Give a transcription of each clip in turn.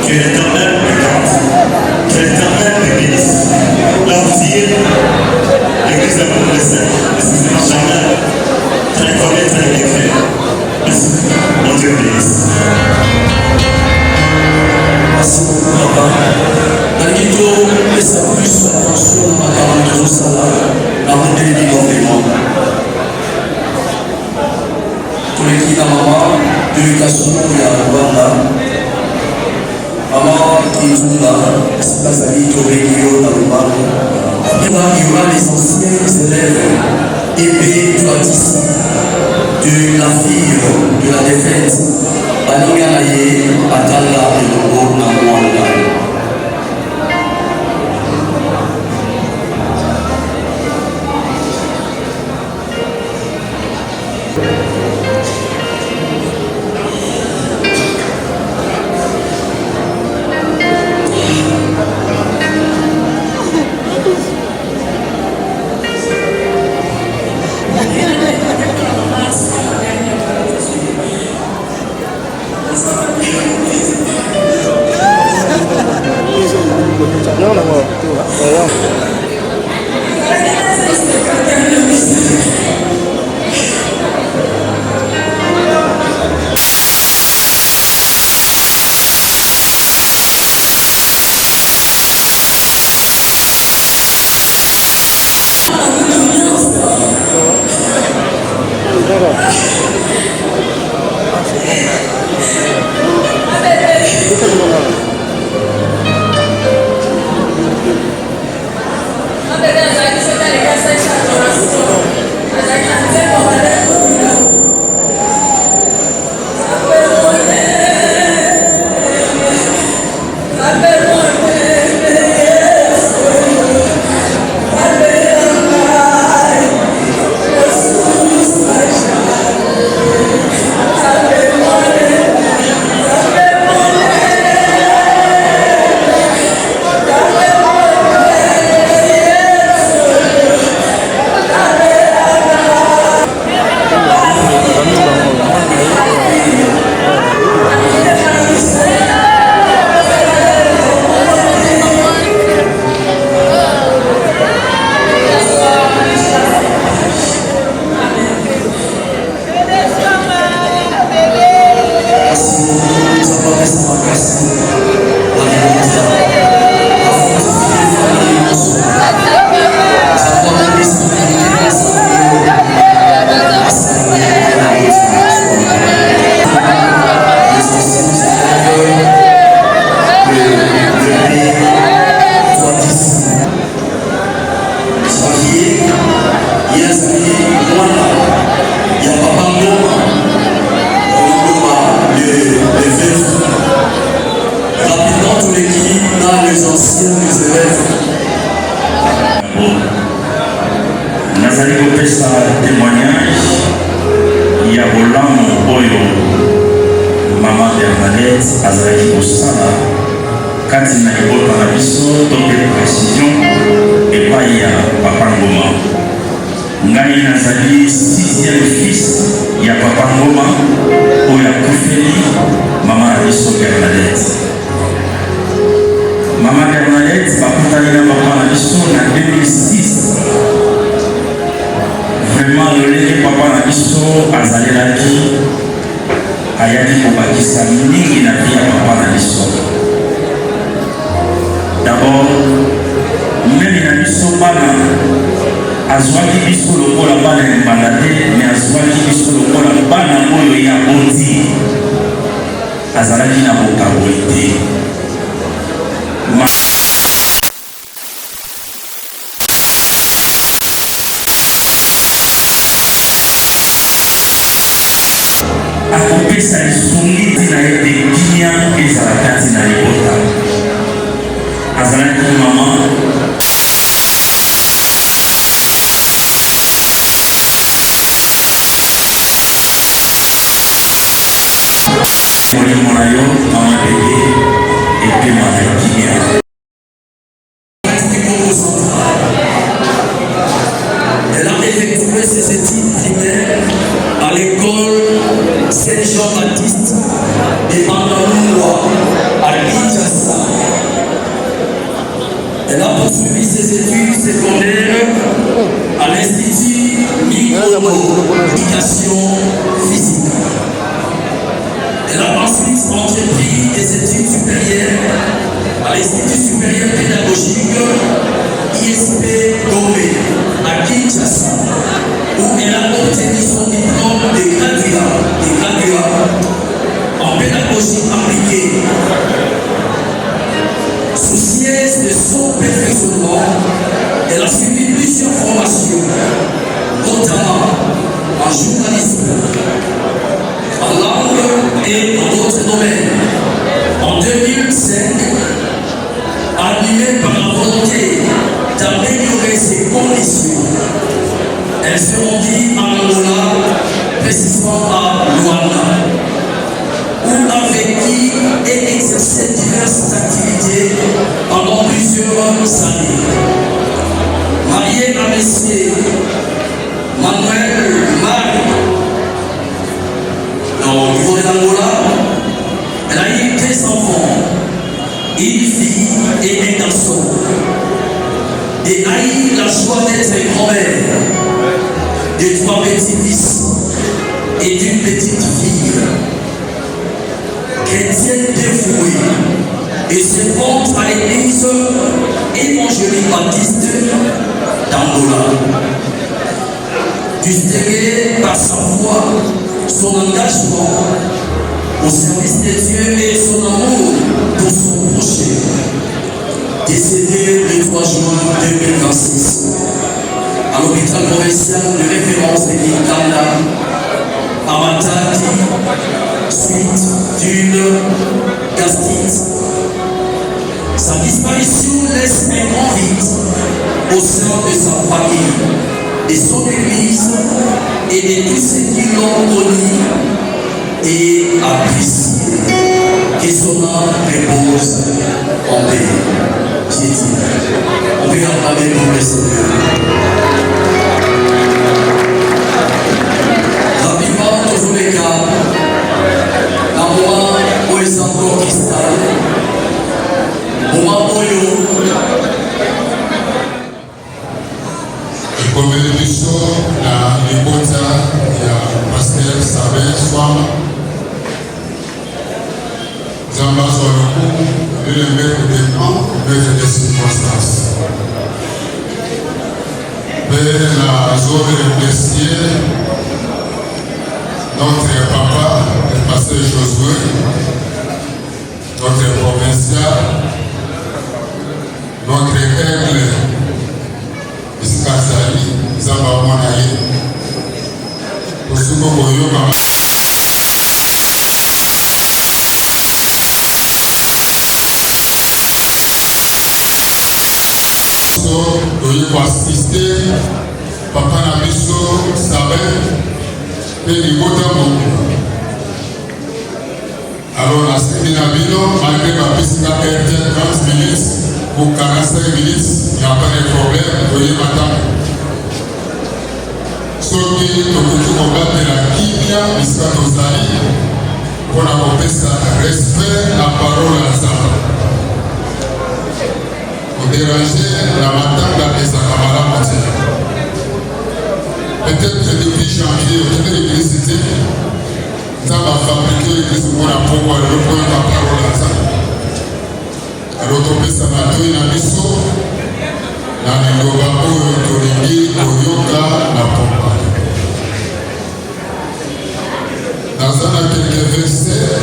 Tu es l'éternel, le Il y aura les anciens élèves épais de la fille de la défaite. Banoganaye, Atala et Lobo Namwanda. Elle a effectué ses études primaires à l'école Saint-Jean-Baptiste et Bangalore à Kinshasa. Elle a poursuivi ses études secondaires à l'Institut Mikono d'éducation physique. Elle a ensuite entrepris des études supérieures à l'Institut supérieur pédagogique ISP Gombe à Kinshasa, où elle a obtenu son diplôme de graduat en pédagogie appliquée. son perfectionnement, elle a suivi plusieurs formations, notamment en journalisme, en langue et en d'autres domaines. En 2005, animée par la volonté d'améliorer ses conditions, elle se rendit en Angola, précisément à Luanda, où a vécu et exercé diverses activités pendant plusieurs années. Mariée à M. Manuel Marie, au niveau de l'Angola, elle a eu 2 enfants, une fille et un garçon, et a eu la joie d'être grand-mère de 3 petits-fils et d'une petite fille. Chrétienne dévouée et se montre à l'église évangélique baptiste d'Angola. Distinguée par sa foi, son engagement au service de Dieu et son amour pour son prochain. Décédée le 3 juin 2026 à l'hôpital provincial de référence de Kikanda à Matadi, suite d'une gastite. Sa disparition laisse un grand vide au sein de sa famille, de son église et de tous ceux qui l'ont connu et apprécié. Que son âme repose en paix. J'ai dit, on peut acclamer pour le Seigneur. Rapidement, dans tous les cas, la moi, où est encore Christa, moment Oyo. Et comme le bishop, la libota, il y a pasteur Sabin Swam, Zamba Swaloku, le maître des temps, maître des circonstances. Vers la zone de Messier, notre papa, le pasteur Josué, notre provincial, notre aigle, Iskazali, Zamba Mwanaye, Osuko Boyo Mama. Pour assister, papa Nabiso savait que les Botamou. Alors, la semaine Nabino, malgré ma piste qui a perdu 30 minutes ou 45 minutes, il n'y a pas de problème, voyez madame. Sauf que nous combattre la Kibia, jusqu'à nos alliés, pour apporter ça, respect la parole à ça. Déranger la madame des Akamara Mati. Peut-être que depuis janvier, au début de l'électricité, ça va fabriquer l'église pour la pauvre, le point de la parole à ça. Alors, on peut s'amatouer dans le saut, dans le Lobabo, le Yoga, la pauvre. Dans un quelques versets,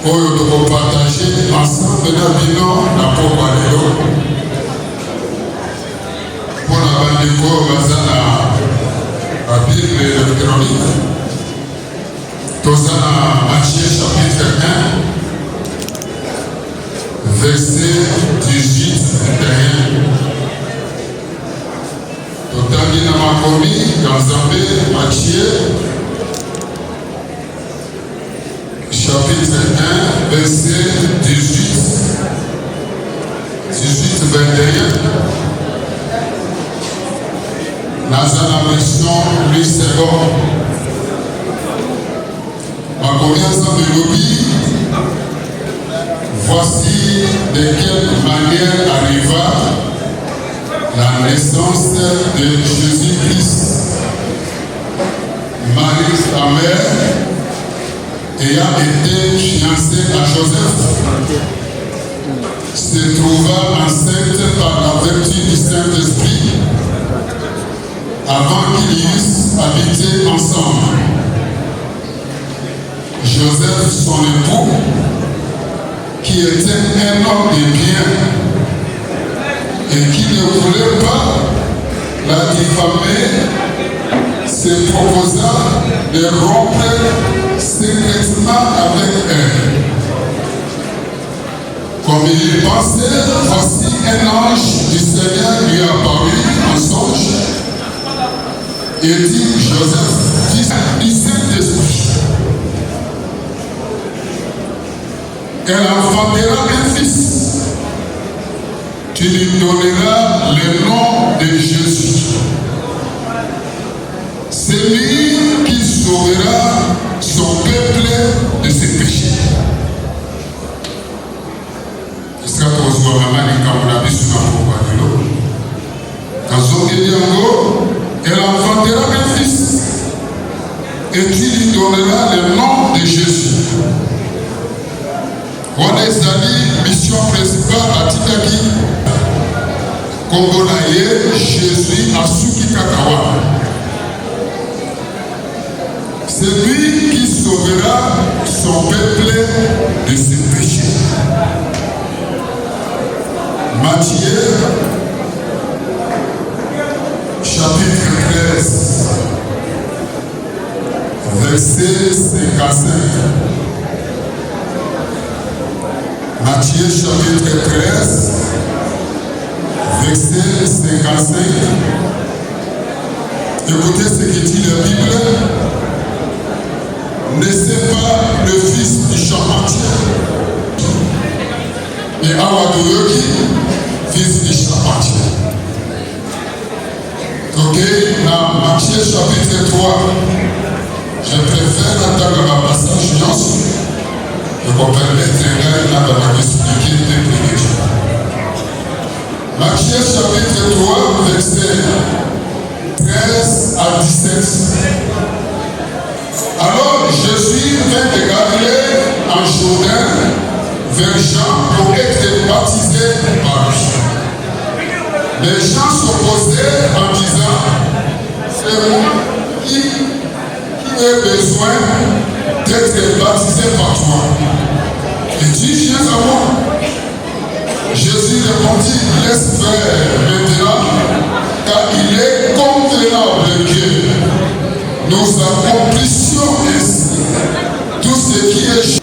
nous devons partager ensemble dans bilan la pauvre Léo. Pour la bande de corps, la Bible électronique. Tout ça, Matthieu chapitre 1, verset 18 21. Tout à l'heure, dans ma commis, dans Zambé, Matthieu. Chapitre 1, verset 18, 21. Dans la version plus seconde. Ma connaissance de l'objet, voici de quelle manière arriva la naissance de Jésus-Christ. Marie, sa mère, ayant été fiancée à Joseph, se trouva enceinte par la vertu du Saint-Esprit avant qu'ils eussent habité ensemble. Joseph, son époux, qui était un homme de bien et qui ne voulait pas la diffamer, se proposa de rompre secrètement avec elle. Comme il pensait, voici un ange du Seigneur lui apparut en songe et dit: Joseph, fils du Saint-Esprit, elle enfantera un fils. Tu lui donneras le nom de Jésus. C'est lui qui sauvera son peuple de ses péchés. Est-ce que tu as elle enfantera un fils et tu lui donneras le nom de Jésus. On est allé mission principale à Titaki, Kongonaye, Jésus à Suki Kakawa. C'est lui qui sauvera son peuple de ses péchés. Matthieu, chapitre 13, verset 55. Matthieu, chapitre 13, verset 55. Écoutez ce que dit la Bible. N'est-ce pas le fils du charpentier? Et Awadoyoki, fils du charpentier. Ok, dans Matthieu chapitre 3, je préfère attendre ma passage, je vous permettre de expliquer des prédictions. Matthieu chapitre 3, verset 13 à 17. Alors Jésus vint de Galilée en Jourdain vers Jean pour être baptisé par lui. Les gens s'opposaient en disant: c'est moi qui ai besoin d'être baptisé par toi. Et tu viens à moi. Jésus répondit: laisse faire maintenant, car il est convenable que nous accomplissions ainsi tout ce qui est.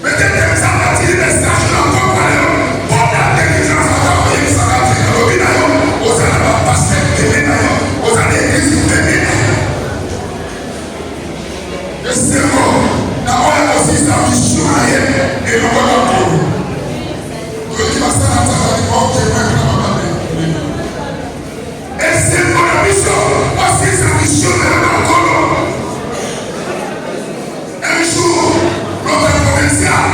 Un jour, notre provincial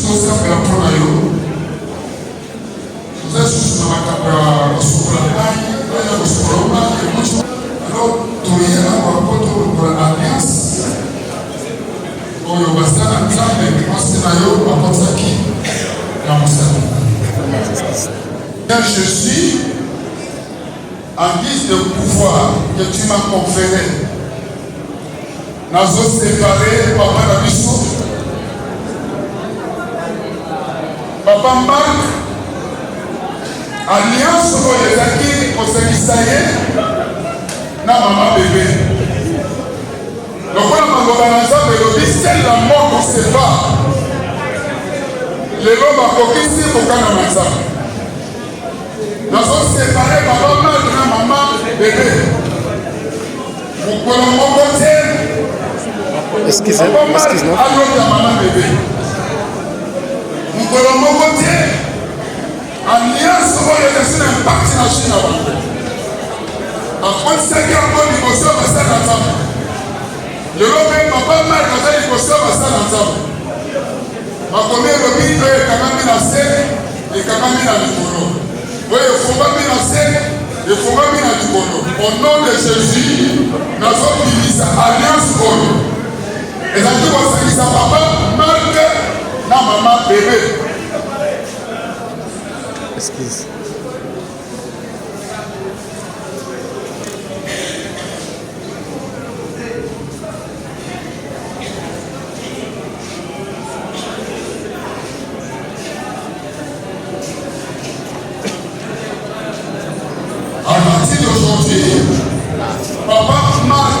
tosambela mpona yo toza susu na makambo ya kosukola ngai oya kosukola ngai emutu alors toyela bango tolokola alliance oyo basala nzambe mwasi na yo bakozaki na mosala. Je suis en guise de pouvoir que tu m'as conféré. Nazo séparé papa na biso. Papa Marc, alliance oyo ezaki kosangisa ye na mama bébé. Lokola maloba na Nzambe elobi seul la mort nous sépare. Lelo bakokisi kokana na Nzambe. Nazo séparé papa Marc na mama bébé. Mokolo moko te. Excusez, non? Alota mama bébé. Mokolo moko te. Alliance oyo ezali na impact na Chine na bango. Akotisaki yango liboso ya basala na Nzambe. Lelo mpe papa Marc aza liboso ya basala na Nzambe. Bakomi elobi oyo ekangami na se ekangami na likolo. Oyo efungwami na se efungwami na likolo. Au nom de Jésus nazobimisa alliance oyo ezali kosangisa papa Marc na mama bébé. Excuse. À partir d'aujourd'hui, papa Marc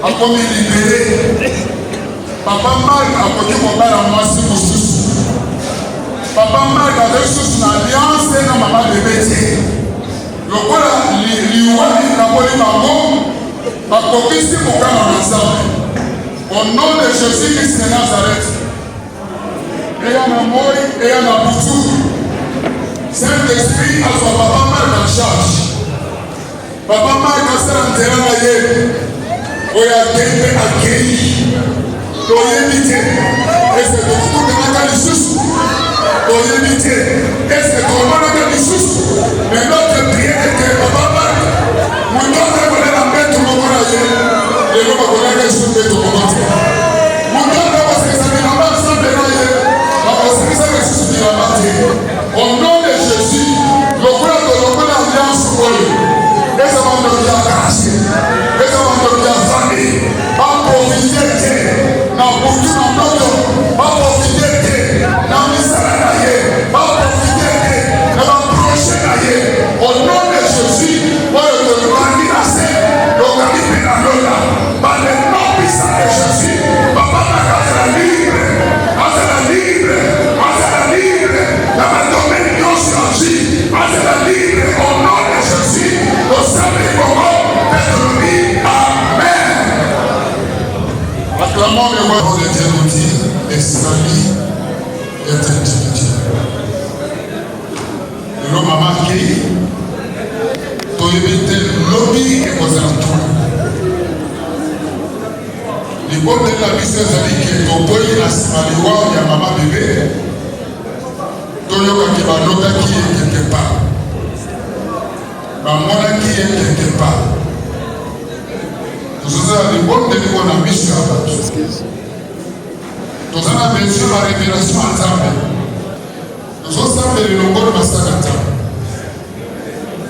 a commis libéré. Papa Marc a connu mon père à moi si vous souciez. Papa Marc a reçu une alliance et non maman bébé. Le voilà l'Iouani n'a pas eu ma mort. Ma copine si mon père en ensemble. Au nom de Jésus-Christ de Nazareth. Et en amour et en aboutou. Saint-Esprit a son papa Marc en charge. Papa Marc a ça en terrain ailleurs. Oya kende akei. Toyebite. Est-ce que tu peux donner la lisusu? Toyebite. Est-ce que tu peux donner la lisusu? Mais notre prière est que papa Marc, mon nom est donné la paix tout le monde a dit. Et nous va donner la lisusu tout le monde. Mon nom est donné la paix tout le monde. Au nom de Jésus, le grand de l'alliance pour lui. Les amants de la casse, les amants de la famille, pas profiter de la boutique en ordre, pas profiter de la misère, pas profiter de la prochaine. Au nom de Jésus, pour le bandit à c'est, l'organisme à l'autre, par le nom puissant de Jésus, papa m'a cassé la libre, cassé la libre, cassé la libre, la domaine non changée, cassé la libre, au nom de Jésus, au sein des Congo, Amen. Acclamons le roi de Dieu nous dit, les salis est individuel. L'homme a marqué, tu évites l'objet et aux entours. Les bonnes de la mission, c'est-à-dire que ton boy a smaliwa, il y a maman bébé. Toyoka qui va l'autre qui est quelque part. Maman qui est quelque part. Nous avons les bonnes de la mission. Nous avons besoin de la révélation ensemble. Nous avons le nombre de Massagata.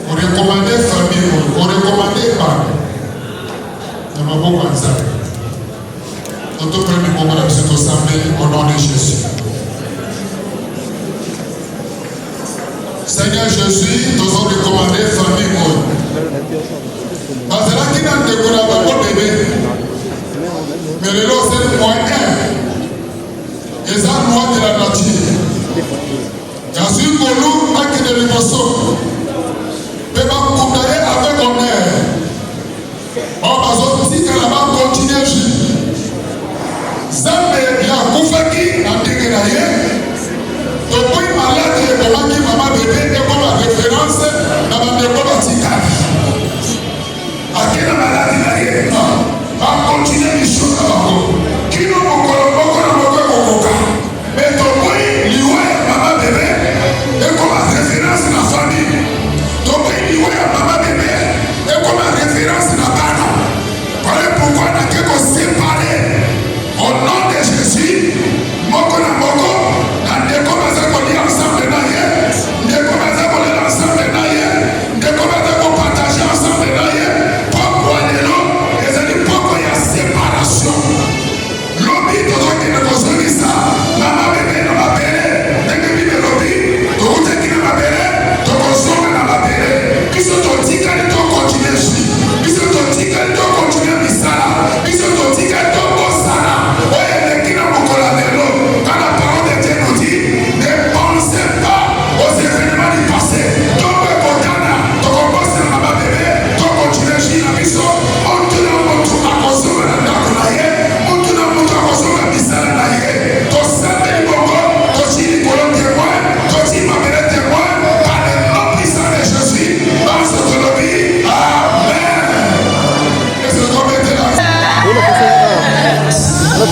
On recommandait famille, on recommandait parents. Nous avons beaucoup ensemble. Nous avons pris le moment de cette assemblée au nom de Jésus. Seigneur Jésus, nous avons recommandé famille. Parce que là, qui n'a pas de bébé, mais le lot c'est le moyen. Et ça, loi de la nature. Quand sur le loup, pas que de l'émotion. Mais va condamner avec honneur. On va sortir que là-bas continuer à vivre. Ça, mais il y a un Koufaki à Tékénaïe. Donc, pour une malade, il y a un qui maman bébé, et comme la référence, dans ma décolle à Tika. À quelle maladie n'a-t-il pas? Va continuer les choses là-bas. Qui nous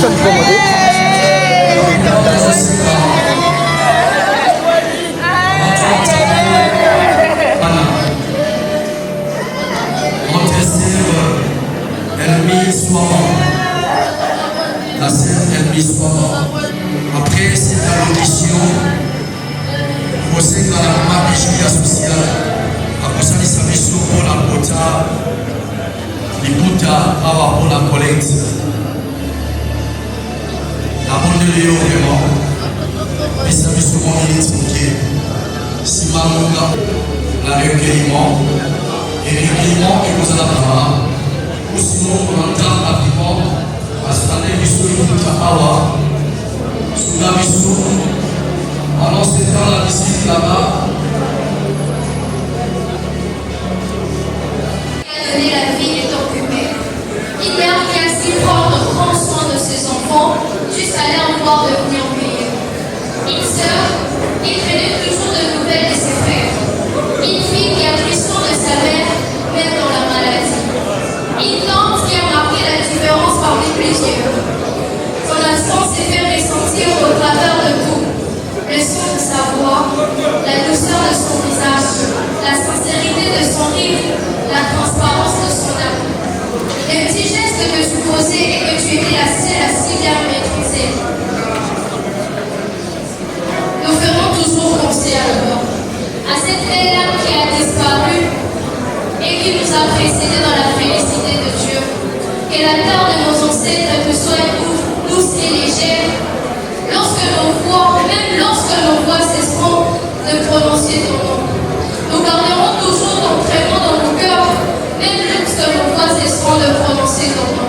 ça me commandait. La sœur Elmi Soir. Après cette audition, au sein de la magie sociale, à cause de sa mission pour la quota, les quotas pour la collecte. La bonne de Léo vraiment, les services souvent électriques, si Malouga, la recueillement, et recueillement et vous en avez ou sinon on entend rapidement à ce qu'on a vu sur le Tahawa, sous la mission, pendant ce temps la visite là-bas. Donner la vie est occupée. Une mère qui a si prendre grand soin de ses enfants jusqu'à leur voir devenir meilleur. Une sœur qui prenait toujours de nouvelles de ses frères. Une fille qui a pris soin de sa mère même dans la maladie. Une tante qui a marqué la différence parmi plusieurs. Son absence s'est fait ressentir au travers de tout. Le son de sa voix, la douceur de son visage, la sincérité de son rire, la transparence de son amour. Les petits gestes que tu posais et que tu étais la seule à si bien maîtriser. Nous ferons toujours penser à toi, à cette belle âme qui a disparu et qui nous a précédés dans la félicité de Dieu. Que la terre de nos ancêtres te soit douce et légère. Même lorsque nos voix cesseront de prononcer ton nom. Nous garderons toujours ton prénom dans nos cœurs, même lorsque nos voix cesseront de prononcer ton nom.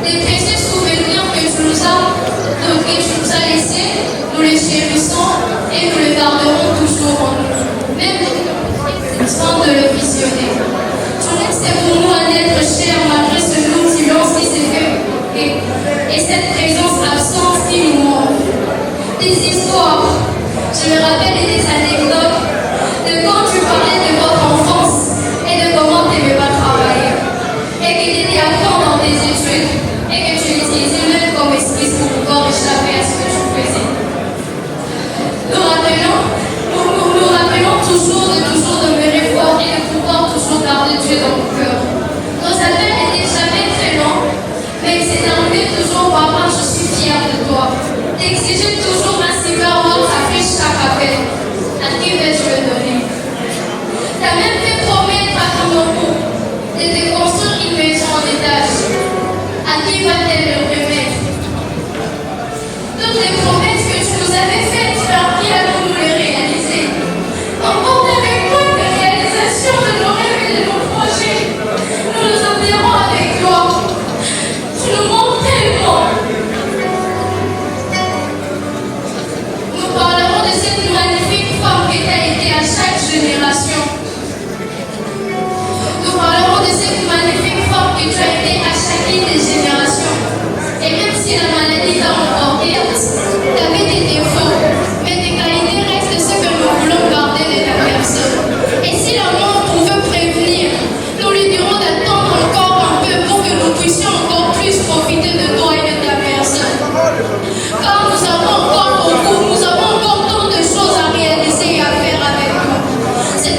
Les précieux souvenirs que tu nous as laissés, nous les chérissons et nous les garderons toujours en nous, même sans de le visionner. Tu restes pour nous un être cher malgré ce long silence qui s'est fait et cette présence absente qui nous manque. Des histoires, je me rappelle des anecdotes de quand tu parlais de votre enfance et de comment tu n'aimais pas travailler et que tu étais à fond dans tes études et que tu utilisais même comme excuse pour pouvoir échapper à ce que tu faisais. Nous rappelons toujours demeurer fort et de pouvoir toujours garder Dieu dans nos cœurs. Nos appels n'étaient jamais très longs, mais c'est un but toujours, papa, je suis fière de toi. T'exiger toujours un super mot après chaque appel. À qui vais-je le donner? T'as même fait promettre à ton époux de te construire une maison en étage. À qui va-t-elle le remettre? Toutes les promesses que tu nous avais faites, par qui allons-nous les réaliser? Emporte avec toi la réalisation de nos rêves et de nos projets. Nous nous enverrons avec toi. Tu nous manques tellement. Nous parlerons de cette magnifique femme que tu as été à chaque génération. Nous parlerons de cette magnifique femme que tu as été à chacune des générations. Et même si la maladie t'a emporté, tu avais des défauts, mais tes qualités restent ce que nous voulons garder de ta personne. Et si la mort pouvait prévenir, nous lui dirons d'attendre encore un peu pour que nous puissions encore plus profiter de toi et de ta personne. Car nous avons encore beaucoup, nous avons encore tant de choses à réaliser et à faire avec toi. C'est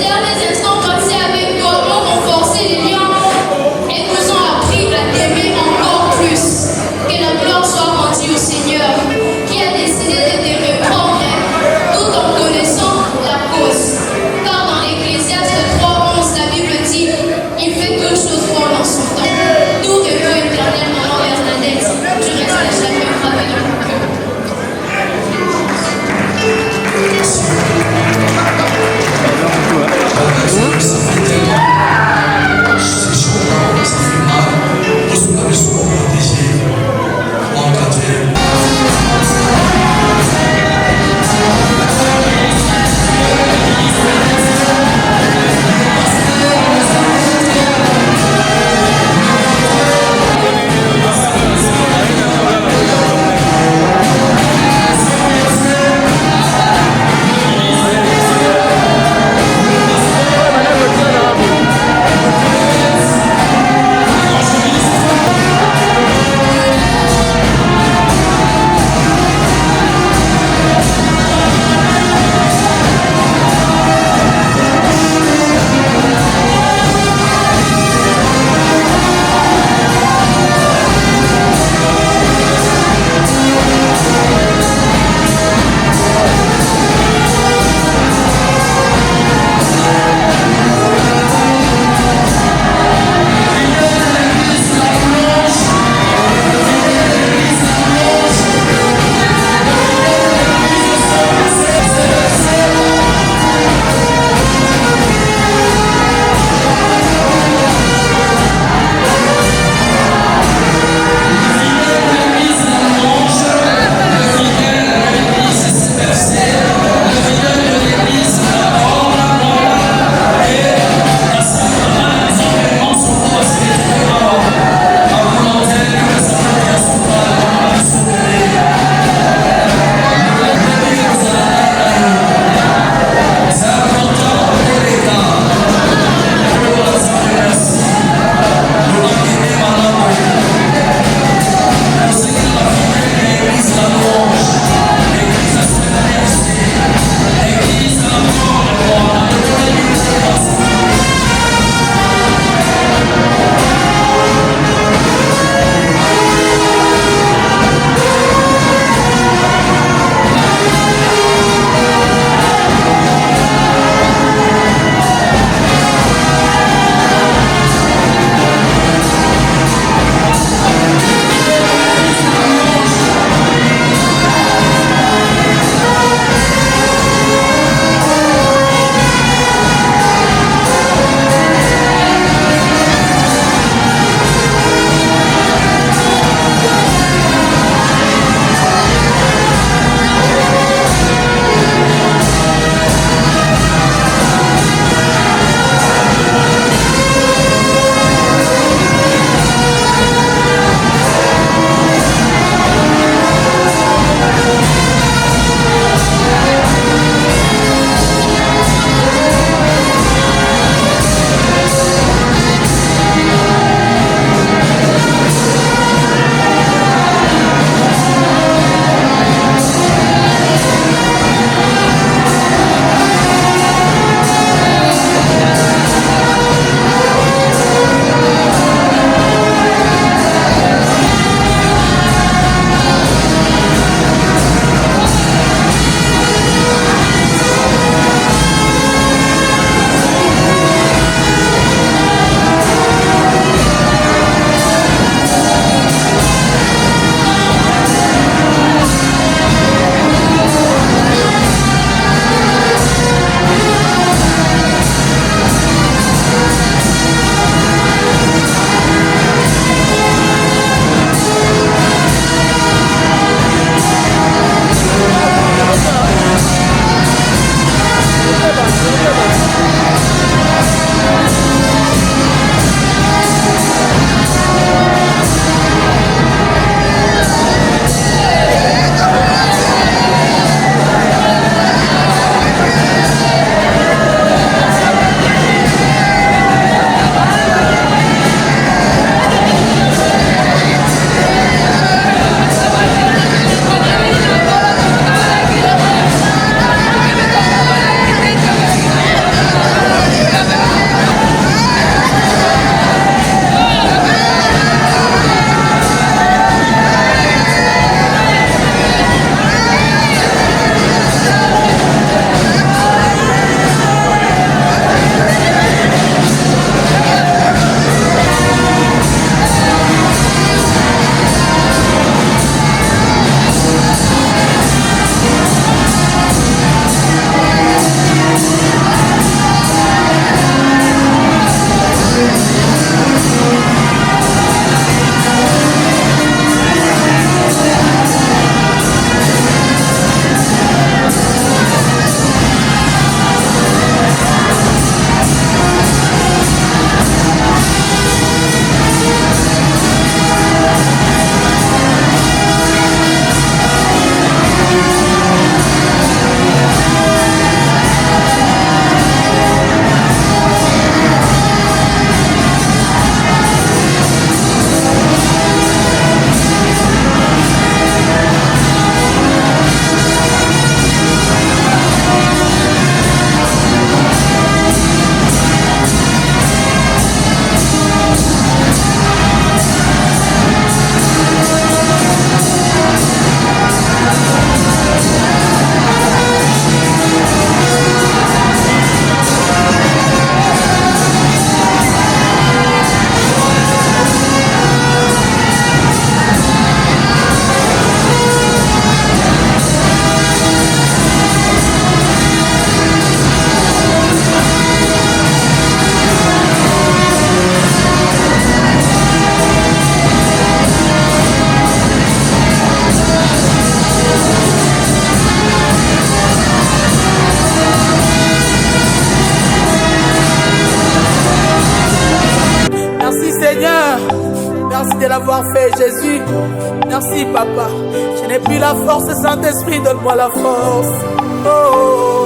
merci de l'avoir fait, Jésus. Merci, Papa. Je n'ai plus la force, Saint-Esprit, donne-moi la force. Oh.